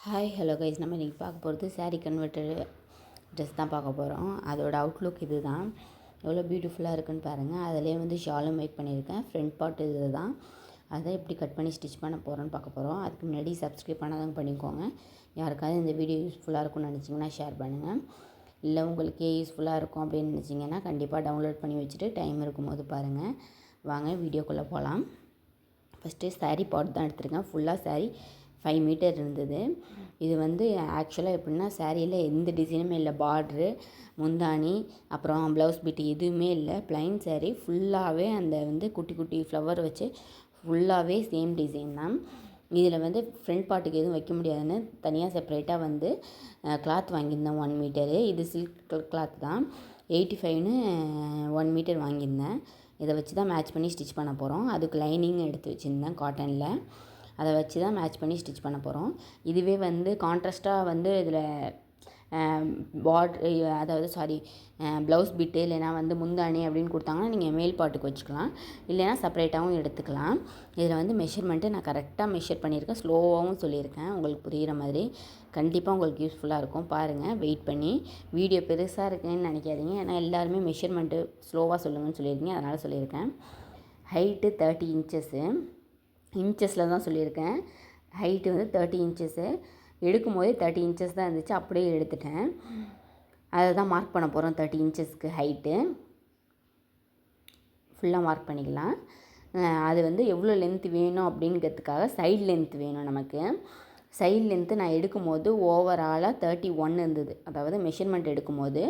Hi hello guys, நம்ம இன்றைக்கி பார்க்க போகிறது சாரீ கன்வெர்ட்டட் ட்ரெஸ் தான் பார்க்க போகிறோம். அதோட அவுட்லுக் இது தான். எவ்வளோ பியூட்டிஃபுல்லாக இருக்குன்னு பாருங்கள். அதிலே வந்து ஷாலும் மேக் பண்ணியிருக்கேன். ஃப்ரண்ட் பார்ட் இது தான். அதை எப்படி கட் பண்ணி ஸ்டிச் பண்ண போகிறோன்னு பார்க்க போகிறோம். அதுக்கு முன்னாடி சப்ஸ்கிரைப் பண்ணாதவங்க பண்ணிக்கோங்க. யாருக்காவது இந்த வீடியோ யூஸ்ஃபுல்லாக இருக்கும்னு நினச்சிங்கன்னா ஷேர் பண்ணுங்கள். இல்லை உங்களுக்கே யூஸ்ஃபுல்லாக இருக்கும் அப்படின்னு நினச்சிங்கன்னா கண்டிப்பாக டவுன்லோட் பண்ணி வச்சுட்டு டைம் இருக்கும்போது பாருங்கள். வாங்க வீடியோக்குள்ளே போகலாம். ஃபஸ்ட்டு சாரீ பார்ட் தான் எடுத்திருக்கேன். ஃபுல்லாக சாரீ 5 மீட்டர் இருந்தது. இது வந்து ஆக்சுவலாக எப்படின்னா சாரியில் எந்த டிசைனுமே இல்லை. பார்ட்ரு, முந்தானி, அப்புறம் ப்ளவுஸ் பிட்டு எதுவுமே இல்லை. ப்ளைன் சாரீ ஃபுல்லாகவே அந்த வந்து குட்டி குட்டி ஃப்ளவர் வச்சு ஃபுல்லாகவே சேம் டிசைன் தான். இதில் வந்து ஃப்ரண்ட் பார்ட்டுக்கு எதுவும் வைக்க முடியாதுன்னு தனியாக செப்பரேட்டாக வந்து கிளாத் வாங்கியிருந்தேன் 1 மீட்டரு. இது சில்க் கிளாத் தான். 85ன்னு 1 மீட்டர் வாங்கியிருந்தேன். இதை வச்சு தான் மேட்ச் பண்ணி ஸ்டிச் பண்ண போகிறோம். அதுக்கு லைனிங் எடுத்து வச்சுருந்தேன் காட்டனில். அதை வச்சு தான் மேட்ச் பண்ணி ஸ்டிச் பண்ண போகிறோம். இதுவே வந்து கான்ட்ராஸ்ட்டாக வந்து இதில் ப்ளவுஸ் பிட்டு இல்லைனா வந்து முந்தானி அப்படின்னு கொடுத்தாங்கன்னா நீங்கள் மேல் பாட்டுக்கு வச்சுக்கலாம். இல்லைனா செப்பரேட்டாகவும் எடுத்துக்கலாம். இதில் வந்து மெஷர்மெண்ட்டு நான் கரெக்டாக மெஷர் பண்ணியிருக்கேன். ஸ்லோவாகவும் சொல்லியிருக்கேன். உங்களுக்கு புரிகிற மாதிரி கண்டிப்பாக உங்களுக்கு யூஸ்ஃபுல்லாக இருக்கும். பாருங்கள், வெயிட் பண்ணி. வீடியோ பெருசாக இருக்குன்னு நினைக்காதீங்க. ஏன்னா எல்லாருமே மெஷர்மெண்ட்டு ஸ்லோவாக சொல்லுங்கன்னு சொல்லியிருக்கீங்க. அதனால் சொல்லியிருக்கேன். Height 30 inches. இன்ச்சஸில் தான் சொல்லியிருக்கேன். ஹைட்டு வந்து 30 இன்ச்சஸ்ஸு. எடுக்கும் போதே 30 இன்ச்சஸ் தான் இருந்துச்சு. அப்படியே எடுத்துட்டேன். அதை தான் மார்க் பண்ண போகிறோம். 30 இன்ச்சஸ்க்கு ஹைட்டு ஃபுல்லாக மார்க் பண்ணிக்கலாம். அது வந்து எவ்வளோ லென்த் வேணும் அப்படிங்கிறதுக்காக சைடு லென்த் வேணும் நமக்கு. சைடு லென்த்து நான் எடுக்கும்போது ஓவராலாக 31 இருந்தது. அதாவது மெஷர்மெண்ட் எடுக்கும்போது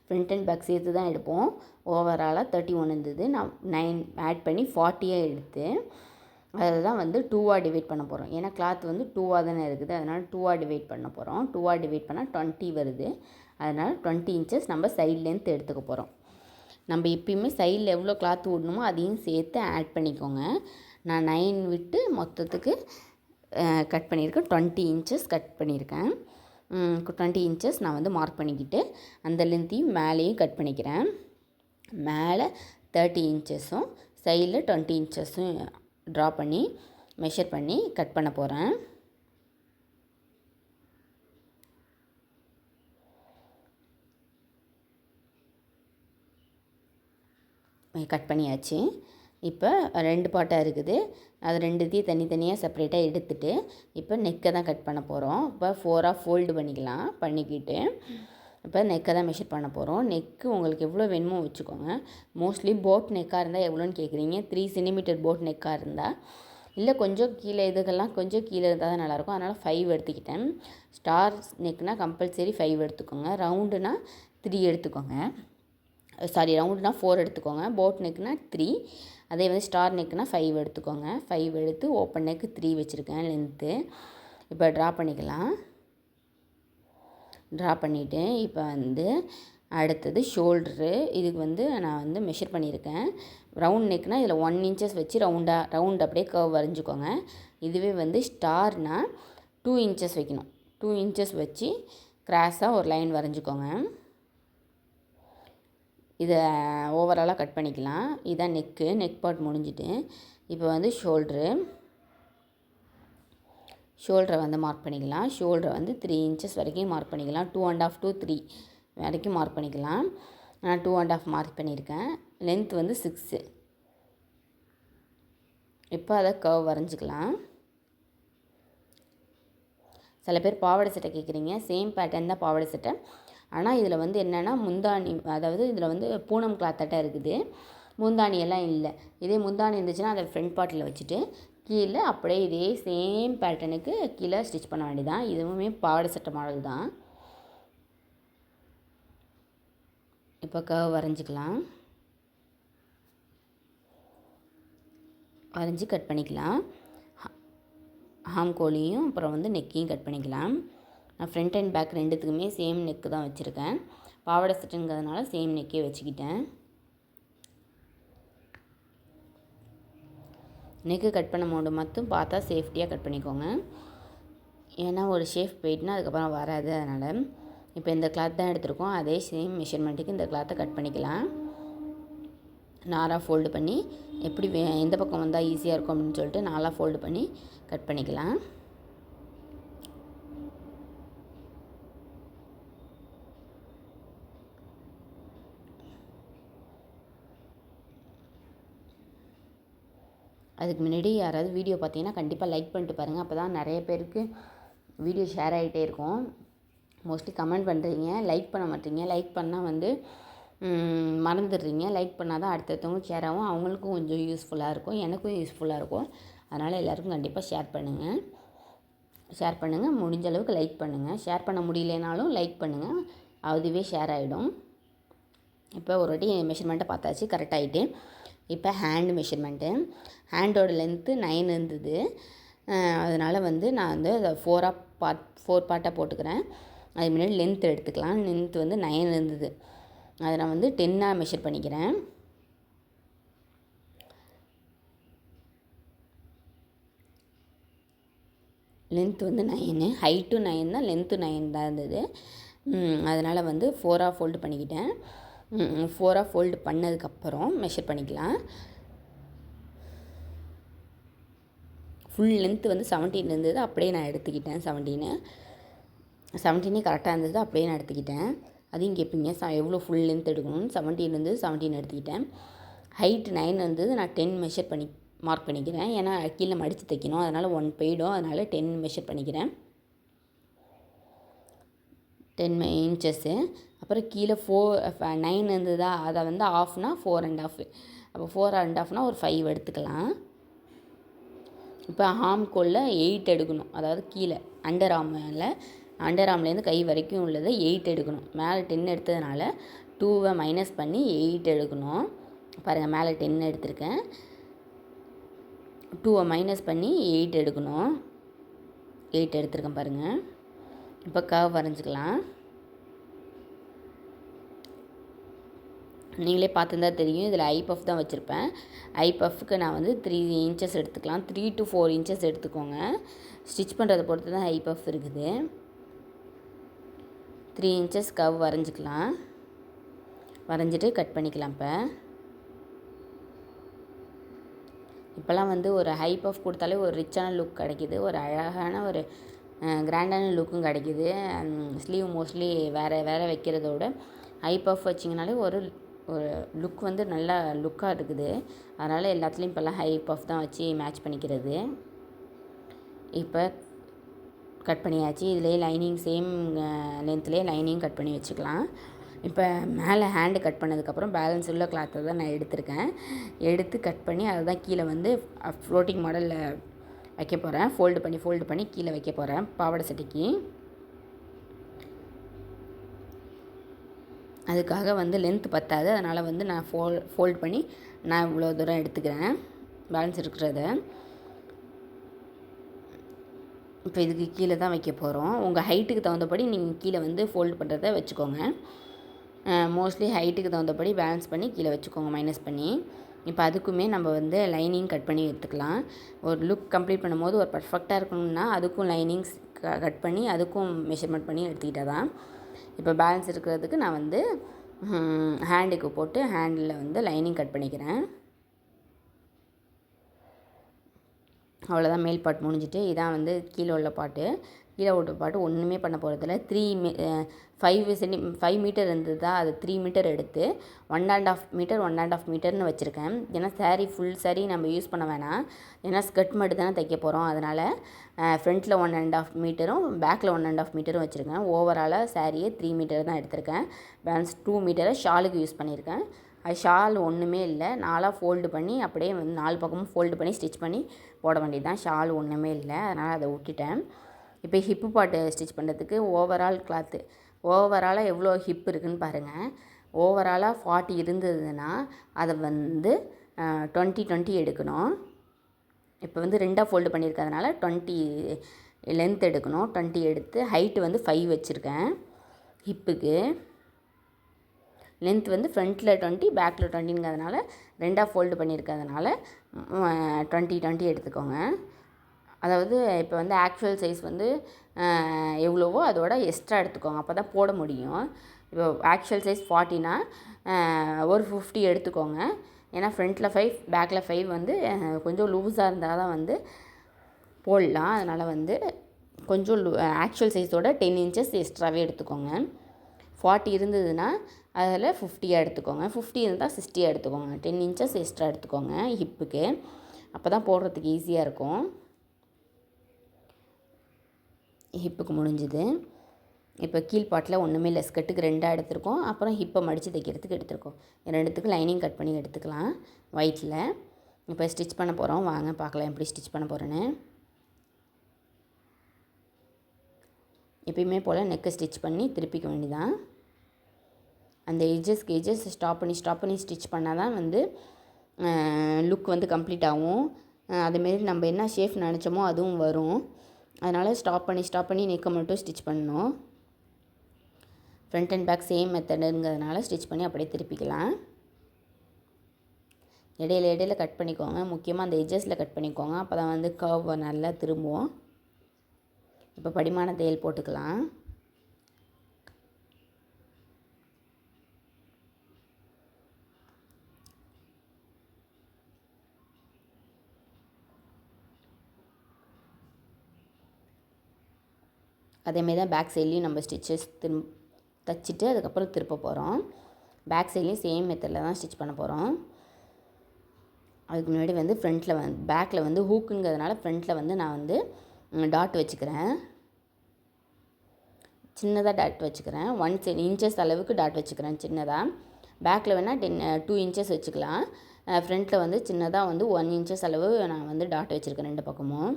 ஃப்ரண்ட் அண்ட் பேக் சேர்த்து தான் எடுப்போம். ஓவராலாக 31 இருந்தது. நான் 9 ஆட் பண்ணி 40 எடுத்து அதை தான் வந்து 2ஆக டிவைட் பண்ண போகிறோம். ஏன்னா கிளாத் வந்து 2ஆக தானே இருக்குது. அதனால் 2ஆக டிவைட் பண்ண போகிறோம். 2ஆக டிவைட் பண்ணால் 20 வருது. அதனால் 20 இன்ச்சஸ் நம்ம சைடு லென்த் எடுத்துக்க போகிறோம். நம்ம எப்பயுமே சைடில் எவ்வளோ கிளாத் விடணுமோ அதையும் சேர்த்து ஆட் பண்ணிக்கோங்க. நான் 9 விட்டு மொத்தத்துக்கு கட் பண்ணியிருக்கேன். 20 இன்ச்சஸ் கட் பண்ணியிருக்கேன். 20 இன்ச்சஸ் நான் வந்து மார்க் பண்ணிக்கிட்டு அந்த லென்த்தையும் மேலேயும் கட் பண்ணிக்கிறேன். மேலே 30 இன்ச்சஸும் சைடில் 20 இன்ச்சஸும் ட்ரா பண்ணி மெஷர் பண்ணி கட் பண்ண போகிறேன். கட் பண்ணியாச்சு. இப்போ 2 பார்ட்டாக இருக்குது. அது 2த்தையும் தனித்தனியாக செப்பரேட்டாக எடுத்துகிட்டு இப்போ நெக்கை தான் கட் பண்ண போகிறோம். இப்போ 4ஆக ஃபோல்டு பண்ணிக்கலாம். பண்ணிக்கிட்டு இப்போ நெக்கை தான் மெஷர் பண்ண போகிறோம். நெக்கு உங்களுக்கு எவ்வளோ வேணுமோ வச்சுக்கோங்க. மோஸ்ட்லி போட் நெக்காக இருந்தால் எவ்வளோன்னு கேட்குறீங்க. 3 சென்டிமீட்டர் போட் நெக்காக இருந்தால், இல்லை கொஞ்சம் கீழே இதுக்கெல்லாம் கொஞ்சம் கீழே இருந்தால் தான் நல்லாயிருக்கும். அதனால் 5 எடுத்துக்கிட்டேன். ஸ்டார் நெக்னால் கம்பல்சரி 5 எடுத்துக்கோங்க. ரவுண்டுனா 3 எடுத்துக்கோங்க. ரவுண்டுனா 4 எடுத்துக்கோங்க. போட் நெக்னால் 3. அதே வந்து ஸ்டார் நெக்னால் 5 எடுத்துக்கோங்க. 5 எடுத்து ஓப்பன் நெக்கு 3 வச்சுருக்கேன் லென்த்து. இப்போ ட்ரா பண்ணிக்கலாம். ட்ரா பண்ணிவிட்டு இப்போ வந்து அடுத்தது ஷோல்ட்ரு. இதுக்கு வந்து நான் வந்து மெஷர் பண்ணியிருக்கேன். ரவுண்ட் நெக்னால் இதில் 1 இன்ச்சஸ் வச்சு ரவுண்ட் அப்படியே கர்வ் வரைஞ்சிக்கோங்க. இதுவே வந்து ஸ்டார்னால் 2 இன்ச்சஸ் வைக்கணும். 2 இன்ச்சஸ் வச்சு கிராஸாக ஒரு லைன் வரைஞ்சிக்கோங்க. இதை ஓவராலாக கட் பண்ணிக்கலாம். இதுதான் நெக் பார்ட் முடிஞ்சிட்டு இப்போ வந்து ஷோல்டரை வந்து மார்க் பண்ணிக்கலாம். ஷோல்டரை வந்து 3 இன்ச்சஸ் வரைக்கும் மார்க் பண்ணிக்கலாம். 2.5 to 3 வரைக்கும் மார்க் பண்ணிக்கலாம். நான் 2.5 மார்க் பண்ணியிருக்கேன். லென்த் வந்து 6. இப்போ அதை கர்வ் வரைஞ்சிக்கலாம். சில பேர் பாவாடை சட்டை கேட்குறீங்க. சேம் பேட்டர்ன் தான் பாவாடை சட்டை. ஆனால் இதில் வந்து என்னென்னா முந்தானி, அதாவது இதில் வந்து பூனம் கிளாத்தாட்டம் இருக்குது. முந்தானியெல்லாம் இல்லை. இதே முந்தானி இருந்துச்சுன்னா அதை ஃப்ரண்ட் பார்ட்டில் வச்சுட்டு கீழே அப்படியே இதே சேம் பேட்டர்னுக்கு கீழே ஸ்டிச் பண்ண வேண்டியதான். இதுவுமே பாவாடை சட்டை மாடல் தான். இப்போ கர்வ் வரைஞ்சிக்கலாம். வரைஞ்சி கட் பண்ணிக்கலாம். ஹாம்கோலியும் அப்புறம் வந்து நெக்கையும் கட் பண்ணிக்கலாம். நான் ஃப்ரண்ட் அண்ட் பேக் ரெண்டுத்துக்குமே சேம் நெக்கு தான் வச்சுருக்கேன். பாவாடை சட்டைங்கிறதுனால சேம் நெக்கே வச்சுக்கிட்டேன். நெக்கு கட் பண்ணும் போது மட்டும் பார்த்தா சேஃப்டியாக கட் பண்ணிக்கோங்க. ஏன்னா ஒரு ஷேப் போயிட்டுனா அதுக்கப்புறம் வராது. அதனால் இப்போ இந்த கிளாத் தான் எடுத்துருக்கோம். அதே சேம் மெஷர்மெண்ட்டுக்கு இந்த கிளாத்தை கட் பண்ணிக்கலாம். நாலாக ஃபோல்டு பண்ணி எப்படி எந்த பக்கம் வந்தால் ஈஸியாக இருக்கும் அப்படின்னு சொல்லிட்டு நாலாக ஃபோல்டு பண்ணி கட் பண்ணிக்கலாம். அதுக்கு முன்னாடி யாராவது வீடியோ பார்த்தீங்கன்னா கண்டிப்பாக லைக் பண்ணிட்டு பாருங்கள். அப்போ தான் நிறைய பேருக்கு வீடியோ ஷேர் ஆகிட்டே இருக்கும். மோஸ்ட்லி கமெண்ட் பண்ணுறீங்க, லைக் பண்ண மாட்டீங்க. லைக் பண்ணால் வந்து மறந்துடுறீங்க. லைக் பண்ணால் தான் அடுத்தடுத்தவங்க ஷேர் ஆகும், அவங்களுக்கும் கொஞ்சம் யூஸ்ஃபுல்லாக இருக்கும், எனக்கும் யூஸ்ஃபுல்லாக இருக்கும். அதனால் எல்லோருக்கும் கண்டிப்பாக ஷேர் பண்ணுங்கள். முடிஞ்ச அளவுக்கு லைக் பண்ணுங்கள். ஷேர் பண்ண முடியலனாலும் லைக் பண்ணுங்கள், அதுவே ஷேர் ஆகிடும். இப்போ ஒரு வாட்டி மெஷர்மெண்ட்டை பார்த்தாச்சு, கரெக்டாகிட்டு. இப்போ ஹேண்டு மெஷர்மெண்ட்டு. ஹேண்டோட லென்த்து 9 இருந்தது. அதனால் வந்து நான் வந்து அதை 4 பார்ட்டாக போட்டுக்கிறேன். அது முன்னாடி லென்த் எடுத்துக்கலாம். லென்த் வந்து 9 இருந்தது, அதை நான் வந்து 10ஆக மெஷர் பண்ணிக்கிறேன். லென்த்து வந்து 9, ஹைட்டும் 9 தான், லென்த்து 9 தான் இருந்தது. அதனால் வந்து 4ஆக ஃபோல்டு பண்ணிக்கிட்டேன். 4ஆக ஃபோல்டு பண்ணதுக்கப்புறம் மெஷர் பண்ணிக்கலாம். ஃபுல் லென்த்து வந்து 17 இருந்தது, அப்படியே நான் எடுத்துக்கிட்டேன். 17 கரெக்டாக இருந்தது, அப்படியே நான் எடுத்துக்கிட்டேன். அதையும் கேட்பீங்க எவ்வளோ ஃபுல் லென்த் எடுக்கணும்னு. 17 இருந்தது, 17 எடுத்துக்கிட்டேன். ஹைட் 9 இருந்தது, நான் 10 மெஷர் பண்ணி மார்க் பண்ணிக்கிறேன். ஏன்னா கீழே மடித்து தைக்கணும், அதனால் 1 போயிடும். அதனால் 10 மெஷர் பண்ணிக்கிறேன், 10 இன்ச்சஸ்ஸு. அப்புறம் கீழே 9 இருந்ததா, அதை வந்து ஆஃப்னா 4 1/2. அப்போ 4 1/2னா ஒரு 5 எடுத்துக்கலாம். இப்போ ஆம்கோலில் 8 எடுக்கணும், அதாவது கீழே அண்டர் ஆர்ம்லேருந்து கை வரைக்கும் உள்ளது 8 எடுக்கணும். மேலே 10 எடுத்ததுனால 2 மைனஸ் பண்ணி 8 எடுக்கணும். பாருங்கள், மேலே 10 எடுத்திருக்கேன், 2 மைனஸ் பண்ணி 8 எடுக்கணும். 8 எடுத்திருக்கேன் பாருங்கள். இப்போ கர்வ் வரைஞ்சிக்கலாம். நீங்களே பார்த்துருந்தா தெரியும், இதில் ஐ பஃப் தான் வச்சுருப்பேன். ஐ பஃப்க்கு நான் வந்து 3 இன்ச்சஸ் எடுத்துக்கலாம். 3 to 4 இன்ச்சஸ் எடுத்துக்கோங்க. ஸ்டிச் பண்ணுறதை பொறுத்து தான் ஐ பஃப் இருக்குது. 3 இன்ச்சஸ் கர்வ் வரைஞ்சிக்கலாம். வரைஞ்சிட்டு கட் பண்ணிக்கலாம். இப்போல்லாம் வந்து ஒரு ஹை பஃப் கொடுத்தாலே ஒரு ரிச்சான லுக் கிடைக்கிது, ஒரு அழகான ஒரு கிராண்டான லுக்கும் கிடைக்கிது. ஸ்லீவ் மோஸ்ட்லி வேறு வைக்கிறத விட ஹை பஃப் வச்சிங்கனாலே ஒரு லுக் வந்து நல்லா லுக்காக இருக்குது. அதனால் எல்லாத்துலேயும் இப்போல்லாம் ஹை பஃப் தான் வச்சு மேட்ச் பண்ணிக்கிறது. இப்போ கட் பண்ணியாச்சு. இதிலே லைனிங் சேம் லென்த்லேயே லைனிங் கட் பண்ணி வச்சுக்கலாம். இப்போ மேலே ஹேண்டு கட் பண்ணதுக்கப்புறம் பேலன்ஸ் உள்ள கிளாத்தை தான் நான் எடுத்திருக்கேன். எடுத்து கட் பண்ணி அதை தான் கீழே வந்து ஃப்ளோட்டிங் மாடலில் வைக்க போகிறேன். ஃபோல்டு பண்ணி கீழே வைக்க போகிறேன் பாவாடை சட்டைக்கு. அதுக்காக வந்து லென்த் பத்தாது, அதனால் வந்து நான் ஃபோல்ட் பண்ணி நான் இவ்வளோ தூரம் எடுத்துக்கிறேன் பேலன்ஸ் இருக்கிறத. இப்போ இதுக்கு கீழே தான் வைக்க போகிறோம். உங்கள் ஹைட்டுக்கு தகுந்தபடி நீங்கள் கீழே வந்து ஃபோல்டு பண்ணுறத வச்சுக்கோங்க. மோஸ்ட்லி ஹைட்டுக்கு தகுந்தபடி பேலன்ஸ் பண்ணி கீழே வச்சுக்கோங்க, மைனஸ் பண்ணி. இப்போ அதுக்குமே நம்ம வந்து லைனிங் கட் பண்ணி எடுத்துக்கலாம். ஒரு லுக் கம்ப்ளீட் பண்ணும்போது ஒரு பர்ஃபெக்டாக இருக்கணும்னா அதுக்கும் லைனிங்ஸ் கட் பண்ணி அதுக்கும் மெஷர்மெண்ட் பண்ணி எடுத்துக்கிட்டால் தான். இப்போ பேலன்ஸ் இருக்கிறதுக்கு நான் வந்து ஹேண்டுக்கு போட்டு ஹேண்டில் வந்து லைனிங் கட் பண்ணிக்கிறேன். அவ்வளோதான், மேல் பாட்டு முடிஞ்சிட்டு. இதான் வந்து கீழே உள்ள பாட்டு. கீழே உள்ள பாட்டு ஒன்றுமே பண்ண போகிறதில்ல. 5 மீட்டர் இருந்ததா, அது 3 மீட்டர் எடுத்து 1.5 மீட்டர்னு வச்சுருக்கேன். ஏன்னா ஃபுல் சாரீ நம்ம யூஸ் பண்ண வேணாம், ஏன்னா ஸ்கர்ட் மட்டும் தானே தைக்க போகிறோம். அதனால் ஃப்ரண்ட்டில் 1.5 மீட்டரும் பேக்கில் 1.5 மீட்டரும் வச்சுருக்கேன். ஓவராலாக சாரியே 3 மீட்டர் தான் எடுத்திருக்கேன். பேலன்ஸ் 2 மீட்டரை ஷாலுக்கு யூஸ் பண்ணியிருக்கேன். அது ஷால் ஒன்றுமே இல்லை, 4ஆக ஃபோல்டு பண்ணி அப்படியே வந்து 4 பக்கமும் ஃபோல்டு பண்ணி ஸ்டிச் பண்ணி போட வேண்டியது தான். ஷால் ஒன்றுமே இல்லை, அதனால் அதை விட்டுட்டேன். இப்போ ஹிப்பு பாட்டு ஸ்டிச் பண்ணுறதுக்கு ஓவராலாக எவ்வளோ ஹிப் இருக்குதுன்னு பாருங்கள். ஓவராலாக 40 இருந்ததுன்னா அதை வந்து 20 எடுக்கணும். இப்போ வந்து 2ஆக ஃபோல்டு பண்ணியிருக்கிறதுனால 20 லென்த் எடுக்கணும். 20 எடுத்து ஹைட்டு வந்து 5 வச்சுருக்கேன். ஹிப்புக்கு லென்த் வந்து ஃப்ரண்ட்டில் 20 பேக்கில் 20ங்கிறதுனால 2ஆக ஃபோல்டு பண்ணியிருக்கிறதுனால 20 எடுத்துக்கோங்க. அதாவது இப்போ வந்து ஆக்சுவல் சைஸ் வந்து எவ்வளவோ அதோட எக்ஸ்ட்ரா எடுத்துக்கோங்க, அப்போ தான் போட முடியும். இப்போ ஆக்சுவல் சைஸ் 40னா ஒரு 50 எடுத்துக்கோங்க. ஏன்னா ஃப்ரண்ட்டில் 5 பேக்கில் 5 வந்து கொஞ்சம் லூஸாக இருந்தால் தான் வந்து போடலாம். அதனால் வந்து கொஞ்சம் ஆக்சுவல் சைஸோட 10 இன்ச்சஸ் எக்ஸ்ட்ராவே எடுத்துக்கோங்க. 40 இருந்ததுன்னா அதில் 50 எடுத்துக்கோங்க. 50 இருந்தால் 60 எடுத்துக்கோங்க. 10 இன்ச்சஸ் எக்ஸ்ட்ரா எடுத்துக்கோங்க ஹிப்புக்கு. அப்போ தான் போடுறதுக்கு ஈஸியாக இருக்கும். ஹிப்புக்கு முடிஞ்சுது. இப்போ கீழ்பாட்டில் ஒன்றுமே இல்லை, ஸ்கர்ட்டுக்கு 2 எடுத்திருக்கோம். அப்புறம் ஹிப்பை மடித்து தைக்கிறதுக்கு எடுத்திருக்கோம். 2த்துக்கு லைனிங் கட் பண்ணி எடுத்துக்கலாம் ஒயிட்டில். இப்போ ஸ்டிச் பண்ண போகிறோம், வாங்க பார்க்கலாம் எப்படி ஸ்டிச் பண்ண போகிறேன்னு. எப்பயுமே போல் நெக்கை ஸ்டிச் பண்ணி திருப்பிக்க வேண்டியதான். அந்த எஜ்ஜஸ் ஸ்டாப் பண்ணி ஸ்டிச் பண்ணால் தான் வந்து லுக் வந்து கம்ப்ளீட் ஆகும். அதுமாரி நம்ம என்ன ஷேப் நினச்சோமோ அதுவும் வரும். அதனால் ஸ்டாப் பண்ணி நெக்கை மட்டும் ஸ்டிச் பண்ணணும். ஃப்ரண்ட் அண்ட் பேக் சேம் மெத்தடுங்கிறதுனால ஸ்டிச் பண்ணி அப்படியே திருப்பிக்கலாம். இடையில கட் பண்ணிக்கோங்க, முக்கியமாக அந்த எஜ்ஜஸில் கட் பண்ணிக்கோங்க, அப்போ தான் வந்து கர்வ் நல்லா திரும்பும். இப்போ படிமான தையல் போட்டுக்கலாம். அதேமாரி தான் பேக் சைட்லேயும் நம்ம ஸ்டிச்சஸ் தைச்சிட்டு அதுக்கப்புறம் திருப்ப போகிறோம். பேக் சைட்லேயும் சேம் மெத்தடில் தான் ஸ்டிச் பண்ண போகிறோம். அதுக்கு முன்னாடி வந்து ஃப்ரண்ட்டில் பேக்கில் வந்து ஹூக்குங்கிறதுனால ஃப்ரண்ட்டில் வந்து நான் வந்து டாட் வச்சுக்கிறேன். சின்னதாக டாட் வச்சுக்கிறேன். 1 இன்ச்சஸ் அளவுக்கு டாட் வச்சுக்கிறேன் சின்னதாக. பேக்கில் வேணால் 2 இன்ச்சஸ் வச்சுக்கலாம். ஃப்ரண்ட்டில் வந்து சின்னதாக வந்து 1 இன்ச்சஸ் அளவு நான் வந்து டாட் வச்சுருக்கேன் 2 பக்கமும்.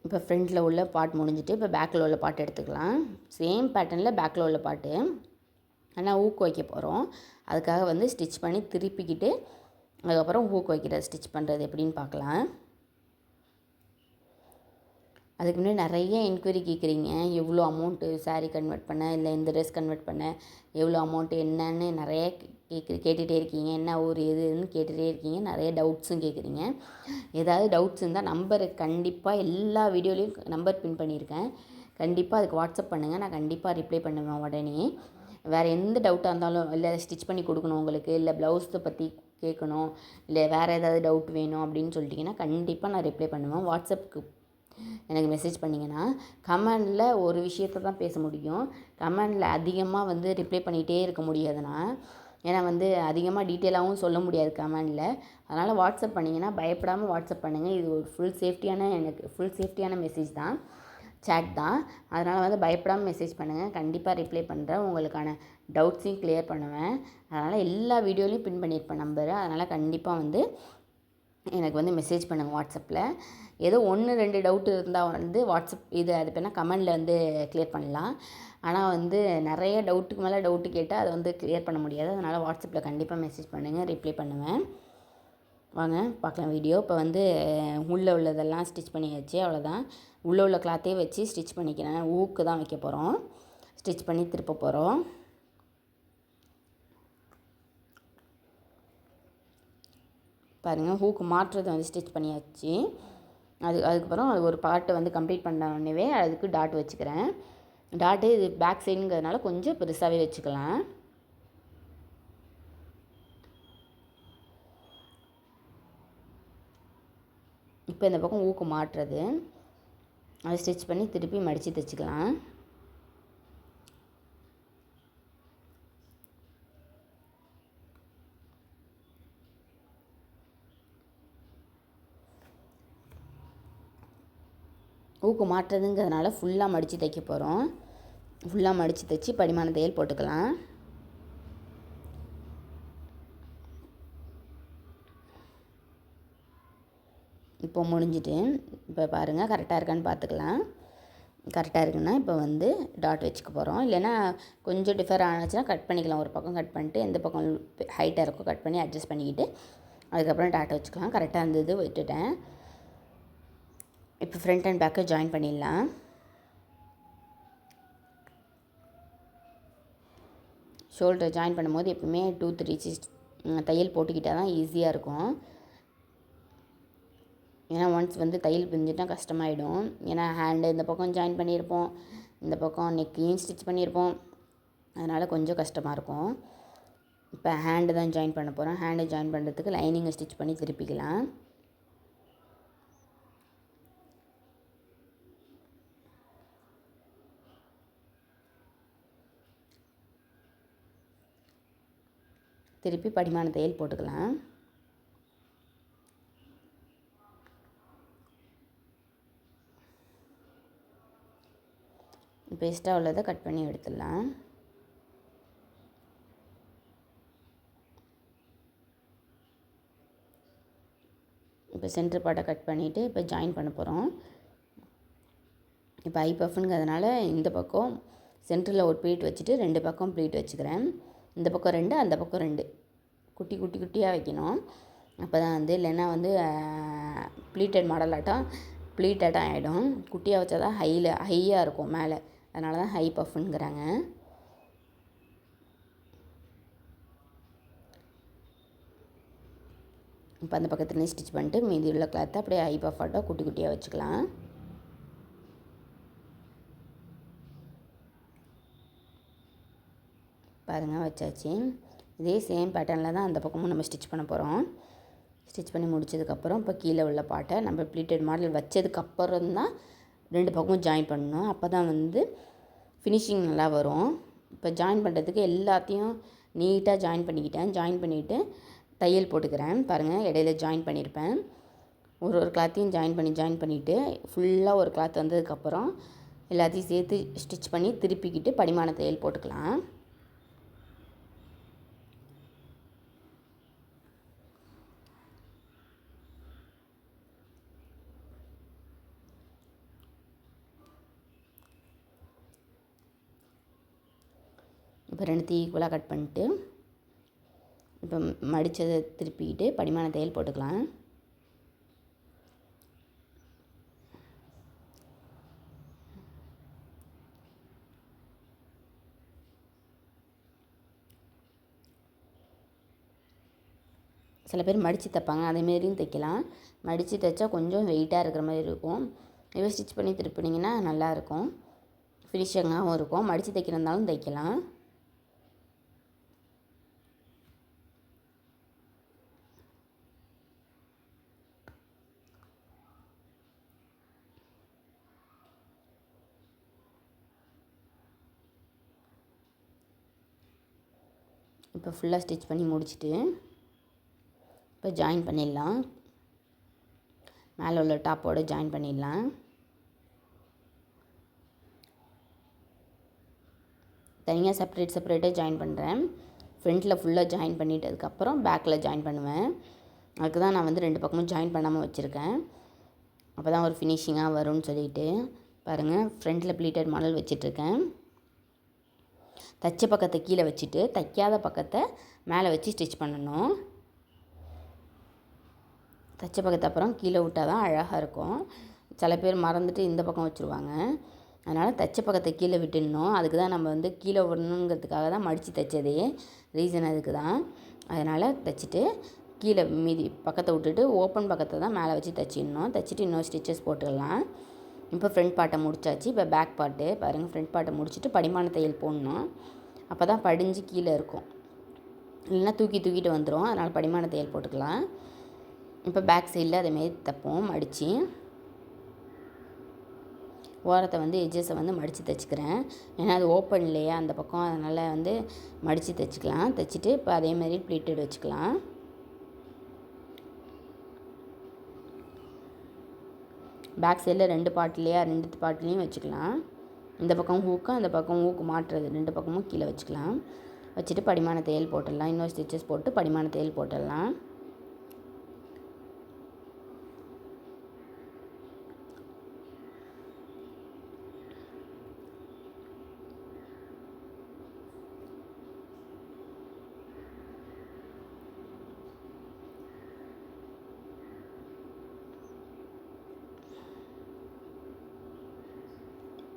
இப்போ ஃப்ரண்ட்டில் உள்ள பார்ட் முடிஞ்சிட்டு இப்போ பேக்கில் உள்ள பார்ட் எடுத்துக்கலாம். சேம் பேட்டர்னில் பேக்கில் உள்ள பார்ட்டு ஆனால் ஊக்கு வைக்க போகிறோம். அதுக்காக வந்து ஸ்டிச் பண்ணி திருப்பிக்கிட்டு அதுக்கப்புறம் ஊக்கு வைக்கிற ஸ்டிச் பண்ணுறது எப்படின்னு பார்க்கலாம். அதுக்கு முன்னாடி நிறைய என்கொயரி கேட்குறீங்க, எவ்வளோ அமௌண்ட்டு சாரீ கன்வெர்ட் பண்ண, இல்லை இந்த ட்ரெஸ் கன்வெர்ட் பண்ண எவ்வளோ அமௌண்ட்டு என்னன்னு நிறைய கேட்டுகிட்டே இருக்கீங்க. என்ன ஒரு எதுன்னு கேட்டுகிட்டே இருக்கீங்க. நிறைய டவுட்ஸும் கேட்குறீங்க. ஏதாவது டவுட்ஸ் இருந்தால் நம்பர் கண்டிப்பாக எல்லா வீடியோலையும் நம்பர் பின் பண்ணியிருக்கேன். கண்டிப்பாக அதுக்கு வாட்ஸ்அப் பண்ணுங்கள், நான் கண்டிப்பாக ரிப்ளை பண்ணுவேன் உடனே. வேறு எந்த டவுட்டாக இருந்தாலும், இல்லை ஸ்டிச் பண்ணி கொடுக்கணும் உங்களுக்கு, இல்லை ப்ளவுஸை பற்றி கேட்கணும், இல்லை வேறு ஏதாவது டவுட் வேணும் அப்படின்னு சொல்லிட்டிங்கன்னா கண்டிப்பாக நான் ரிப்ளை பண்ணுவேன். வாட்ஸ்அப்புக்கு எனக்கு மெசேஜ் பண்ணிங்கன்னா கமெண்டில் ஒரு விஷயத்தை தான் பேச முடியும். கமெண்டில் அதிகமாக வந்து ரிப்ளை பண்ணிகிட்டே இருக்க முடியாதுன்னா, ஏன்னா வந்து அதிகமாக டீட்டெயிலாகவும் சொல்ல முடியாது கமெண்டில். அதனால் வாட்ஸ்அப் பண்ணிங்கன்னா பயப்படாமல் வாட்ஸ்அப் பண்ணுங்கள். இது ஒரு ஃபுல் சேஃப்டியான மெசேஜ் தான், சேட் தான். அதனால் வந்து பயப்படாமல் மெசேஜ் பண்ணுங்கள், கண்டிப்பாக ரிப்ளை பண்ணுறேன். உங்களுக்கான டவுட்ஸையும் கிளியர் பண்ணுவேன். அதனால் எல்லா வீடியோலையும் பின் பண்ணியிருப்பேன் நம்பரு. அதனால் கண்டிப்பாக வந்து எனக்கு வந்து மெசேஜ் பண்ணுங்கள் வாட்ஸ்அப்பில். ஏதோ 1-2 டவுட்டு இருந்தால் வந்து வாட்ஸ்அப் அது பேர்னா கமெண்டில் வந்து கிளியர் பண்ணலாம். ஆனால் வந்து நிறைய டவுட்டுக்கு மேலே டவுட்டு கேட்டால் அதை வந்து கிளியர் பண்ண முடியாது. அதனால் வாட்ஸ்அப்பில் கண்டிப்பாக மெசேஜ் பண்ணுங்கள், ரிப்ளை பண்ணுவேன். வாங்க பார்க்கலாம் வீடியோ. இப்போ வந்து உள்ளே உள்ளதெல்லாம் ஸ்டிச் பண்ணியாச்சு, அவ்வளோதான். உள்ளே உள்ள கிளாத்தே வச்சு ஸ்டிச் பண்ணிக்கிறேன். ஊக்கு தான் வைக்க போகிறோம், ஸ்டிச் பண்ணி திருப்ப போகிறோம். பாருங்கள், ஹூக்கு மாற்றுறது வந்து ஸ்டிச் பண்ணியாச்சு. அதுக்கப்புறம் அது ஒரு பார்ட்டை வந்து கம்ப்ளீட் பண்ண உடனே அதுக்கு டாட் வச்சுக்கிறேன். டாட்டு இது பேக் சைடுங்கிறதுனால கொஞ்சம் பெருசாகவே வச்சுக்கலாம். இப்போ இந்த பக்கம் ஊக்கு மாட்டுறது அதை ஸ்டிச் பண்ணி திருப்பி மடித்து தைச்சிக்கலாம். ஊக்கு மாட்டுறதுங்கிறதுனால ஃபுல்லாக மடித்து தைக்க போகிறோம். ஃபுல்லாக மடித்து தைச்சி படிமான தையல் போட்டுக்கலாம். இப்போ முடிஞ்சிட்டு இப்போ பாருங்கள் கரெக்டாக இருக்கான்னு பார்த்துக்கலாம். கரெக்டாக இருக்குன்னா இப்போ வந்து டாட் வச்சுக்க போகிறோம். இல்லைன்னா கொஞ்சம் டிஃபர் ஆனிச்சுன்னா கட் பண்ணிக்கலாம். ஒரு பக்கம் கட் பண்ணிட்டு எந்த பக்கம் ஹைட்டாக இருக்கோ கட் பண்ணி அட்ஜஸ்ட் பண்ணிக்கிட்டு அதுக்கப்புறம் டாட் வச்சுக்கலாம். கரெக்டாக இருந்தது விட்டுட்டேன். இப்போ ஃப்ரண்ட் அண்ட் பேக்கை ஜாயின் பண்ணிடலாம். ஷோல்டர் ஜாயின் பண்ணும்போது எப்பவுமே 2-3 தையல் போட்டுக்கிட்டால் தான் ஈஸியாக இருக்கும். ஏன்னா ஒன்ஸ் வந்து தையல் பிரிஞ்சுட்டால் கஷ்டமாயிடும். ஏன்னா ஹேண்டு இந்த பக்கம் ஜாயின் பண்ணியிருப்போம், இந்த பக்கம் நெக்கையும் ஸ்டிச் பண்ணியிருப்போம், அதனால் கொஞ்சம் கஷ்டமாக இருக்கும். இப்போ ஹேண்டு தான் ஜாயின் பண்ண போகிறோம். ஹேண்டு ஜாயின் பண்ணுறதுக்கு லைனிங்கை ஸ்டிச் பண்ணி திருப்பிக்கலாம். திருப்பி படிமான தையல் போட்டுக்கலாம். இப்போ எக்ஸ்ட்ரா உள்ளதை கட் பண்ணி எடுத்துடலாம். இப்போ சென்டர் பார்ட்டை கட் பண்ணிவிட்டு இப்போ ஜாயின் பண்ண போகிறோம். இப்போ ஐ பஃப்ங்கிறதுனால இந்த பக்கம் சென்டரில் ஒரு ப்ளீட் வச்சுட்டு 2 பக்கம் ப்ளீட் வச்சுக்கிறேன். இந்த பக்கம் 2, அந்த பக்கம் 2 குட்டி குட்டி குட்டியாக வைக்கணும். அப்போ தான் வந்து இல்லைன்னா வந்து ப்ளீட்டட் மாடலாட்டம் ப்ளீட்டடாக ஆகிடும். குட்டியாக வச்சா தான் ஹையாக இருக்கும் மேலே, அதனால தான் ஹை பஃப்ங்கிறாங்க. இப்போ அந்த பக்கத்துலேயும் ஸ்டிச் பண்ணிட்டு மீதி உள்ள கிளாத்தை அப்படியே ஹை பஃபாட்டம் குட்டி குட்டியாக வச்சுக்கலாம். பாருங்கள் வச்சாச்சு. இதே சேம் பேட்டர்னில் தான் அந்த பக்கமும் நம்ம ஸ்டிச் பண்ண போகிறோம். ஸ்டிச் பண்ணி முடிச்சதுக்கப்புறம் இப்போ கீழே உள்ள பாட்டை நம்ம ப்ளீட்டட் மாடல் வச்சதுக்கப்புறம் தான் 2 பக்கமும் ஜாயின் பண்ணணும். அப்போ தான் வந்து ஃபினிஷிங் நல்லா வரும். இப்போ ஜாயின் பண்ணுறதுக்கு எல்லாத்தையும் நீட்டாக ஜாயின் பண்ணிக்கிட்டேன். ஜாயின் பண்ணிவிட்டு தையல் போட்டுக்கிறேன். பாருங்கள் இடையில ஜாயின் பண்ணியிருப்பேன். ஒரு கிளாத்தையும் ஜாயின் பண்ணிவிட்டு ஃபுல்லாக ஒரு கிளாத் வந்ததுக்கப்புறம் எல்லாத்தையும் சேர்த்து ஸ்டிச் பண்ணி திருப்பிக்கிட்டு படிமான தையல் போட்டுக்கலாம். இப்போ 2 ஈக்குவலாக கட் பண்ணிட்டு இப்போ மடித்ததை திருப்பிக்கிட்டு படிமான தையல் போட்டுக்கலாம். சில பேர் மடித்து தைப்பாங்க, அதேமாரியும் தைக்கலாம். மடித்து தைச்சா கொஞ்சம் வெயிட்டாக இருக்கிற மாதிரி இருக்கும். இப்போ ஸ்டிச் பண்ணி திருப்பினீங்கன்னா நல்லாயிருக்கும், ஃபினிஷிங்காகவும் இருக்கும். மடித்து தைக்கிறதாலும் தைக்கலாம். இப்போ ஃபுல்லாக ஸ்டிச் பண்ணி முடிச்சுட்டு இப்போ ஜாயின் பண்ணிடலாம். மேலே உள்ள டாப்போடு ஜாயின் பண்ணிடலாம். தனியாக செப்பரேட்டாக ஜாயின் பண்ணுறேன். ஃப்ரண்ட்டில் ஃபுல்லாக ஜாயின் பண்ணிட்டதுக்கப்புறம் பேக்கில் ஜாயின் பண்ணுவேன். அதுக்கு தான் நான் வந்து 2 பக்கமும் ஜாயின் பண்ணாமல் வச்சுருக்கேன். அப்போ தான் ஒரு ஃபினிஷிங்காக வரும்னு சொல்லிட்டு. பாருங்கள் ஃப்ரண்ட்டில் ப்ளீட்டட் மாடல் வச்சிட்ருக்கேன். தைச்ச பக்கத்தை கீழே வச்சுட்டு தைக்காத பக்கத்தை மேலே வச்சு ஸ்டிச் பண்ணணும். தைச்ச பக்கத்தை அப்புறம் கீழே விட்டால் தான் அழகாக இருக்கும். சில பேர் மறந்துட்டு இந்த பக்கம் வச்சுருவாங்க. அதனால் தைச்ச பக்கத்தை கீழே விட்டுடணும். அதுக்கு தான் நம்ம வந்து கீழே விடணுங்கிறதுக்காக தான் மடித்து தைச்சதே, ரீசன் அதுக்கு தான். அதனால் தைச்சிட்டு கீழே மீதி பக்கத்தை விட்டுட்டு ஓப்பன் பக்கத்தை தான் மேலே வச்சு தைச்சிடணும். தைச்சிட்டு இன்னொரு ஸ்டிச்சஸ் போட்டுடலாம். இப்போ ஃப்ரண்ட் பார்ட்டை முடிச்சாச்சு. இப்போ பேக் பார்ட்டு பாருங்கள். ஃப்ரண்ட் பார்ட்டை முடிச்சுட்டு படிமான தையல் போடணும். அப்போ தான் படிஞ்சு கீழே இருக்கும், இல்லைன்னா தூக்கிட்டு வந்துடும். அதனால் படிமான தையல் போட்டுக்கலாம். இப்போ பேக் சைடில் அதேமாரி தைப்போம். மடித்து ஓரத்தை வந்து எட்ஜஸை வந்து மடித்து தைச்சிக்கிறேன். ஏன்னா அது ஓப்பன் இல்லையா அந்த பக்கம், அதனால் வந்து மடித்து தைச்சிக்கலாம். தைச்சிட்டு இப்போ அதேமாதிரி ப்ளீட்டட் வச்சுக்கலாம். பேக் சைடில் 2 பார்ட்லேயும் வச்சுக்கலாம். இந்த பக்கம் ஹூக்கு, அந்த பக்கம் ஹூக்கு மாட்டுறது 2 பக்கமும் கீழே வச்சுக்கலாம். வச்சுட்டு படிமான தையல் போட்டுடலாம். இன்னொரு ஸ்டிச்சஸ் போட்டு படிமான தையல் போட்டுடலாம்.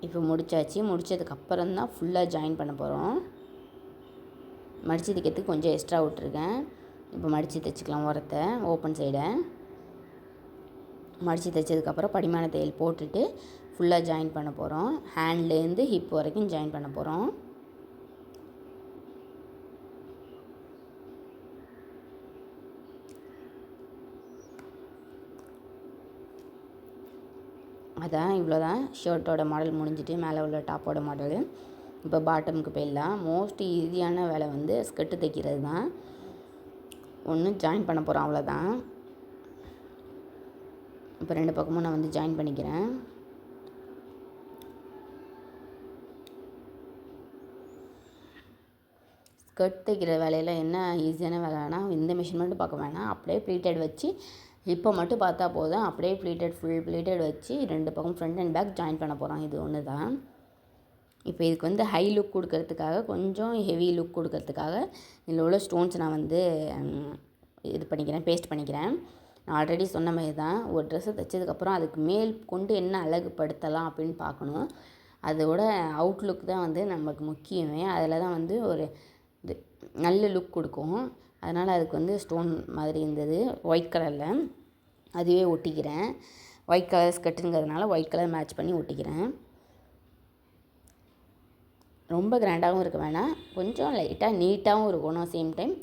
இப்போ முடிச்சாச்சு. முடித்ததுக்கப்புறம் தான் ஃபுல்லாக ஜாயின் பண்ண போகிறோம். மடித்து தைக்கிறதுக்கு கொஞ்சம் எக்ஸ்ட்ரா விட்ருக்கேன். இப்போ மடித்து தைச்சிக்கலாம். ஓரத்தை ஓப்பன் சைடை மடித்து தைச்சதுக்கப்புறம் படிமான தையல் போட்டுட்டு ஃபுல்லாக ஜாயின் பண்ண போகிறோம். ஹேண்ட்லேருந்து ஹிப் வரைக்கும் ஜாயின் பண்ண போகிறோம். அதான் இவ்வளோதான் ஷர்ட்டோட மாடல் முடிஞ்சிட்டு மேலே உள்ள டாப்போட மாடலு. இப்போ பாட்டமுக்கு போயிடலாம். மோஸ்ட் ஈஸியான வேலை வந்து ஸ்கர்ட்டு தைக்கிறது தான். ஒன்று ஜாயின் பண்ண போகிறோம், அவ்வளோதான். இப்போ 2 பக்கமும் நான் வந்து ஜாயின் பண்ணிக்கிறேன். ஸ்கர்ட் தைக்கிற வேலையில் என்ன ஈஸியான வேலைனா இந்த மிஷின் மட்டும் பார்க்க வேணாம், அப்படியே ப்ளீட்டட் வச்சு இப்போ மட்டும் பார்த்தா போதும். அப்படியே ப்ளீட்டட் ஃபுல் ப்ளீட்டட் வச்சு 2 பக்கம் ஃப்ரண்ட் அண்ட் பேக் ஜாயின் பண்ண போகிறோம். இது ஒன்று தான். இப்போ இதுக்கு வந்து ஹை லுக் கொடுக்கறதுக்காக, கொஞ்சம் ஹெவி லுக் கொடுக்கறதுக்காக இதில் உள்ள ஸ்டோன்ஸ் நான் வந்து இது பண்ணிக்கிறேன், பேஸ்ட் பண்ணிக்கிறேன். நான் ஆல்ரெடி சொன்ன மாதிரி தான், ஒரு ட்ரெஸ்ஸை தைச்சதுக்கப்புறம் அதுக்கு மேல் கொண்டு என்ன அழகுப்படுத்தலாம் அப்படின்னு பார்க்கணும். அதோட அவுட்லுக் தான் வந்து நமக்கு முக்கியமே. அதில் தான் வந்து ஒரு இது நல்ல லுக் கொடுக்கும். அதனால் அதுக்கு வந்து ஸ்டோன் மாதிரி இருந்தது ஒயிட் கலரில், அதுவே ஒட்டிக்கிறேன். ஒயிட் கலர் ஸ்கர்ட்டுங்கிறதுனால ஒயிட் கலர் மேட்ச் பண்ணி ஒட்டிக்கிறேன். ரொம்ப கிராண்டாகவும் இருக்க வேணாம், கொஞ்சம் லைட்டாக நீட்டாகவும் இருக்கணும் சேம் டைம்,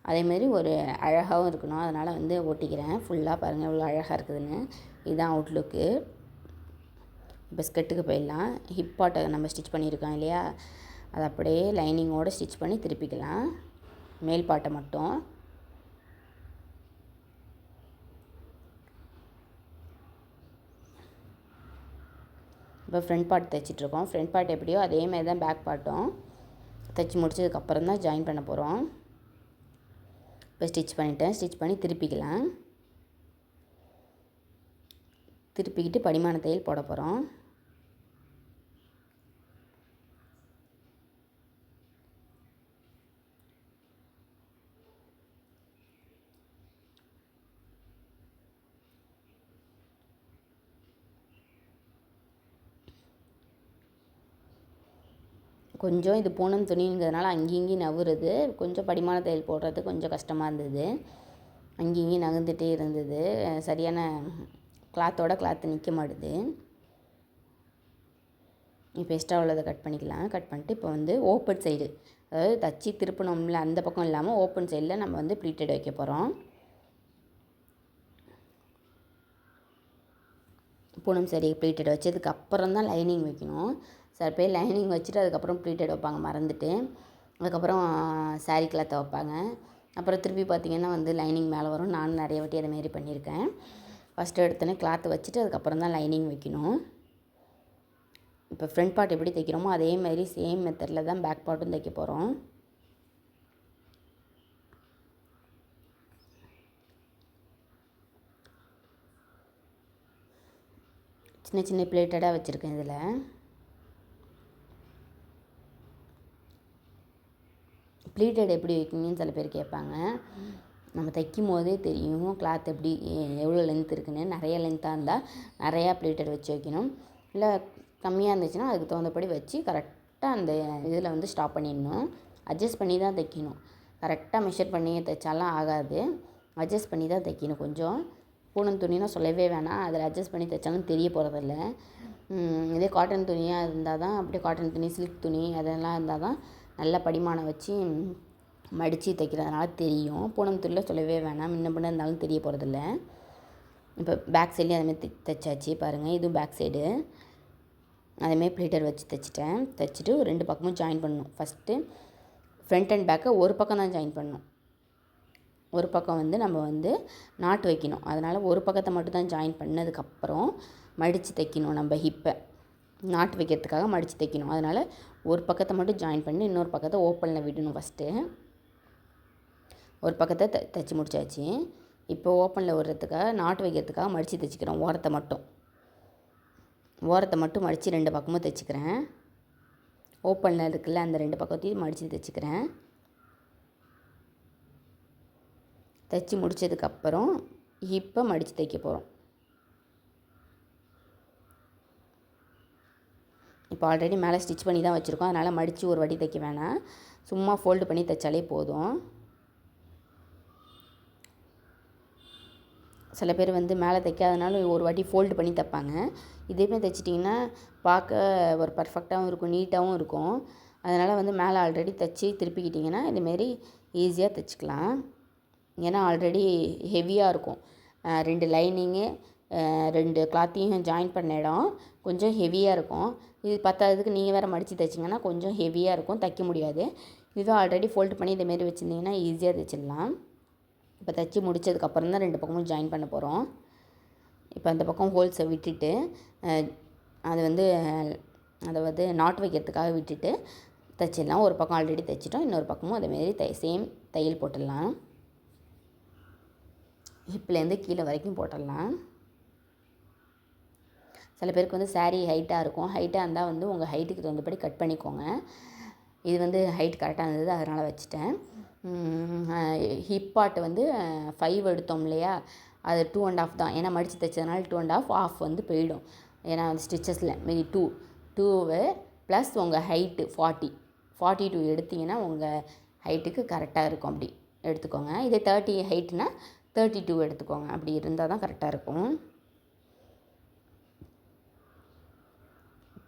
அதேமாரி ஒரு அழகாகவும் இருக்கணும். அதனால் வந்து ஒட்டிக்கிறேன். ஃபுல்லாக பாருங்கள் எவ்வளோ அழகாக இருக்குதுன்னு. இதுதான் அவுட்லுக்கு. இப்போ ஸ்கர்ட்டுக்கு போயிடலாம். ஹிப் பாட்டை நம்ம ஸ்டிச் பண்ணியிருக்கோம் இல்லையா, அதை அப்படியே லைனிங்கோடு ஸ்டிச் பண்ணி திருப்பிக்கலாம், மேல் பாட்டை மட்டும். இப்போ ஃப்ரண்ட் பார்ட் தைச்சிட்ருக்கோம். ஃப்ரண்ட் பார்ட் எப்படியோ அதேமாதிரி தான் பேக் பார்ட்டும் தைச்சி முடிச்சதுக்கப்புறம் தான் ஜாயின் பண்ண போகிறோம். இப்போ ஸ்டிச் பண்ணிவிட்டேன். ஸ்டிச் பண்ணி திருப்பிக்கலாம். திருப்பிக்கிட்டு படிமான தையல் போட போகிறோம். கொஞ்சம் இது பூனம் துணிங்கிறதுனால அங்கேயும் இங்கேயும் நவுறுது. கொஞ்சம் படிமான தையல் போடுறது கொஞ்சம் கஷ்டமாக இருந்தது. அங்கேயும் இங்கேயும் நகர்ந்துகிட்டே இருந்தது. சரியான கிளாத்தோட கிளாத்து நிற்க மாட்டுது. இப்போ எக்ஸ்ட்ரா உள்ளதை கட் பண்ணிக்கலாம். கட் பண்ணிட்டு இப்போ வந்து ஓப்பன் சைடு, அதாவது தச்சு திருப்பணும்ல அந்த பக்கம் இல்லாமல் ஓப்பன் சைடில் நம்ம வந்து ப்ளீட்டட் வைக்க போகிறோம். பூனம் சரி ப்ளீட்டட் வச்சதுக்கு அப்புறம் தான் லைனிங் வைக்கணும். சில பேர் லைனிங் வச்சுட்டு அதுக்கப்புறம் ப்ளீட்டட் வைப்பாங்க மறந்துட்டு. அதுக்கப்புறம் சாரீ கிளாத்தை வைப்பாங்க. அப்புறம் திருப்பி பார்த்திங்கன்னா வந்து லைனிங் மேலே வரும். நானும் நிறைய வாட்டி அதேமாரி பண்ணியிருக்கேன். ஃபஸ்ட்டு எடுத்தோன்னே கிளாத்தை வச்சுட்டு அதுக்கப்புறம் தான் லைனிங் வைக்கணும். இப்போ ஃப்ரண்ட் பார்ட் எப்படி தைக்கிறோமோ அதேமாதிரி சேம் மெத்தடில் தான் பேக் பார்ட்டும் தைக்க போகிறோம். சின்ன சின்ன ப்ளேட்டடாக வச்சுருக்கேன். இதில் ப்ளீட்டட் எப்படி வைக்கணும்னு சில பேர் கேட்பாங்க. நம்ம தைக்கும் போதே தெரியும் கிளாத் எப்படி எவ்வளோ லென்த் இருக்குன்னு. நிறைய லென்த்தாக இருந்தால் நிறையா ப்ளீட்டட் வச்சு வைக்கணும். இல்லை கம்மியாக இருந்துச்சுன்னா அதுக்கு தகுந்தபடி வச்சு கரெக்டாக அந்த இதில் வந்து ஸ்டாப் பண்ணிடணும். அட்ஜஸ்ட் பண்ணி தான் தைக்கணும். கரெக்டாக மெஷர் பண்ணி தைச்சாலாம் ஆகாது. அட்ஜஸ்ட் பண்ணி தான் தைக்கணும். கொஞ்சம் பூனம் துணினா சொல்லவே வேணாம், அதில் அட்ஜஸ்ட் பண்ணி தைச்சாலும் தெரிய போகிறதில்ல. இதே காட்டன் துணியாக இருந்தால் தான், அப்படியே காட்டன் துணி சில்க் துணி அதெல்லாம் இருந்தால் தான் நல்ல படிமானம் வச்சு மடித்து தைக்கிறதுனால தெரியும். பூனம் துணியில் சொல்லவே வேணாம், முன்ன பின்ன இருந்தாலும் தெரிய போகிறதில்ல. இப்போ பேக் சைட்லேயும் அதேமாதிரி தைச்சாச்சு பாருங்கள். இதுவும் பேக் சைடு அதேமாதிரி ப்ளீட்டர் வச்சு தைச்சிட்டேன். தைச்சிட்டு 2 பக்கமும் ஜாயின் பண்ணணும். ஃபஸ்ட்டு ஃப்ரண்ட் அண்ட் பேக்கை ஒரு பக்கம் தான் ஜாயின் பண்ணணும். ஒரு பக்கம் வந்து நம்ம வந்து நாட்டு வைக்கணும். அதனால் ஒரு பக்கத்தை மட்டும் தான் ஜாயின் பண்ணதுக்கப்புறம் மடித்து தைக்கணும். நம்ம ஹிப்பை நாட்டு வைக்கிறதுக்காக மடித்து தைக்கணும். அதனால் ஒரு பக்கத்தை மட்டும் ஜாயின் பண்ணி இன்னொரு பக்கத்தை ஓப்பனில் விடணும். ஃபஸ்ட்டு ஒரு பக்கத்தை தைச்சி முடிச்சாச்சு. இப்போ ஓப்பனில் விடுறதுக்காக நாட்டு வைக்கிறதுக்காக மடித்து தைச்சிக்கிறோம். ஓரத்தை மட்டும் மடித்து 2 பக்கமும் தைச்சிக்கிறேன். ஓப்பனில் இருக்குல்ல அந்த 2 பக்கத்தையும் மடித்து தைச்சிக்கிறேன். தைச்சி முடித்ததுக்கப்புறம் ஹிப்பை மடித்து தைக்க போகிறோம். இப்போ ஆல்ரெடி மேலே ஸ்டிச் பண்ணி தான் வச்சுருக்கோம். அதனால் மடித்து ஒரு வாட்டி தைக்க வேணாம், சும்மா ஃபோல்டு பண்ணி தைச்சாலே போதும். சில பேர் வந்து மேலே தைக்காதனால ஒரு வாட்டி ஃபோல்டு பண்ணி தைப்பாங்க. இதேமாதிரி தைச்சிட்டிங்கன்னா பார்க்க ஒரு பர்ஃபெக்டாகவும் இருக்கும், நீட்டாகவும் இருக்கும். அதனால் வந்து மேலே ஆல்ரெடி தைச்சி திருப்பிக்கிட்டிங்கன்னா இதுமாரி ஈஸியாக தைச்சிக்கலாம். ஏன்னா ஆல்ரெடி ஹெவியாக இருக்கும். 2 லைனிங்கு 2 கிளாத்தையும் ஜாயின் பண்ண இடம் கொஞ்சம் ஹெவியாக இருக்கும். இது பத்தாததுக்கு நீங்கள் வேறு மடித்து தைச்சிங்கன்னா கொஞ்சம் ஹெவியாக இருக்கும், தைக்க முடியாது. இதுவே ஆல்ரெடி ஃபோல்டு பண்ணி இதேமாரி வச்சுருந்தீங்கன்னா ஈஸியாக தைச்சிடலாம். இப்போ தைச்சி முடித்ததுக்கப்புறம் தான் 2 பக்கமும் ஜாயின் பண்ண போகிறோம். இப்போ அந்த பக்கம் ஹோல்ஸை விட்டுட்டு அதை வந்து நாட்டு வைக்கிறதுக்காக விட்டுட்டு தைச்சிடலாம். ஒரு பக்கம் ஆல்ரெடி தைச்சிட்டோம், இன்னொரு பக்கமும் அதேமாரி சேம் தையல் போட்டுடலாம். ஹிப்லேருந்து கீழே வரைக்கும் போட்டுடலாம். சில பேருக்கு வந்து சாரீ ஹைட்டாக இருக்கும். ஹைட்டாக இருந்தால் வந்து உங்கள் ஹைட்டுக்கு தகுந்தபடி கட் பண்ணிக்கோங்க. இது வந்து ஹைட் கரெக்டாக இருந்தது, அதனால் வச்சுட்டேன். ஹிப் பார்ட் வந்து 5 எடுத்தோம் இல்லையா, அது 2.5 தான். ஏன்னா மடித்து தைச்சதுனால 2.5 ஆஃப் வந்து போயிடும். ஏன்னா வந்து ஸ்டிச்சஸில் மீதி 2 ப்ளஸ் உங்கள் ஹைட்டு 42 எடுத்திங்கன்னா உங்கள் ஹைட்டுக்கு கரெக்டாக இருக்கும். அப்படி எடுத்துக்கோங்க. இதே 30 ஹைட்னா 32 எடுத்துக்கோங்க. அப்படி இருந்தால் தான் கரெக்டாக இருக்கும்.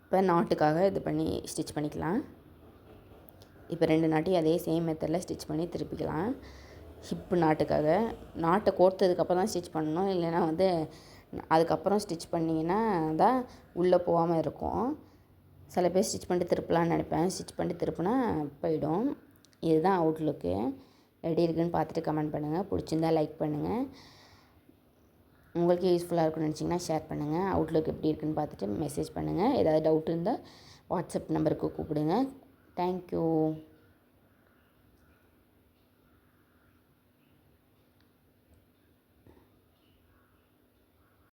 இப்போ நாட்டுக்காக இது பண்ணி ஸ்டிச் பண்ணிக்கலாம். இப்போ 2 நாட்டையும் அதே சேம் மெத்தடில் ஸ்டிச் பண்ணி திருப்பிக்கலாம். ஹிப்பு நாட்டுக்காக நாட்டை கோர்த்ததுக்கப்புறம் தான் ஸ்டிச் பண்ணணும், இல்லைன்னா வந்து அதுக்கப்புறம் ஸ்டிச் பண்ணிங்கன்னா தான் உள்ளே போகாமல் இருக்கும். சில பேர் ஸ்டிச் பண்ணிட்டு திருப்பலான்னு நினைப்பேன். ஸ்டிச் பண்ணிட்டு திருப்பினா போயிடும். இதுதான் அவுட்லுக்கு. எப்படி இருக்குதுன்னு பார்த்துட்டு கமெண்ட் பண்ணுங்கள். பிடிச்சிருந்தால் லைக் பண்ணுங்கள். உங்களுக்கு யூஸ்ஃபுல்லாக இருக்குன்னு நினச்சிங்கன்னா ஷேர் பண்ணுங்கள். அவுட்லுக் எப்படி இருக்குதுன்னு பார்த்துட்டு மெசேஜ் பண்ணுங்கள். ஏதாவது டவுட் இருந்தால் வாட்ஸ்அப் நம்பருக்கு கூப்பிடுங்க. தேங்க்யூ.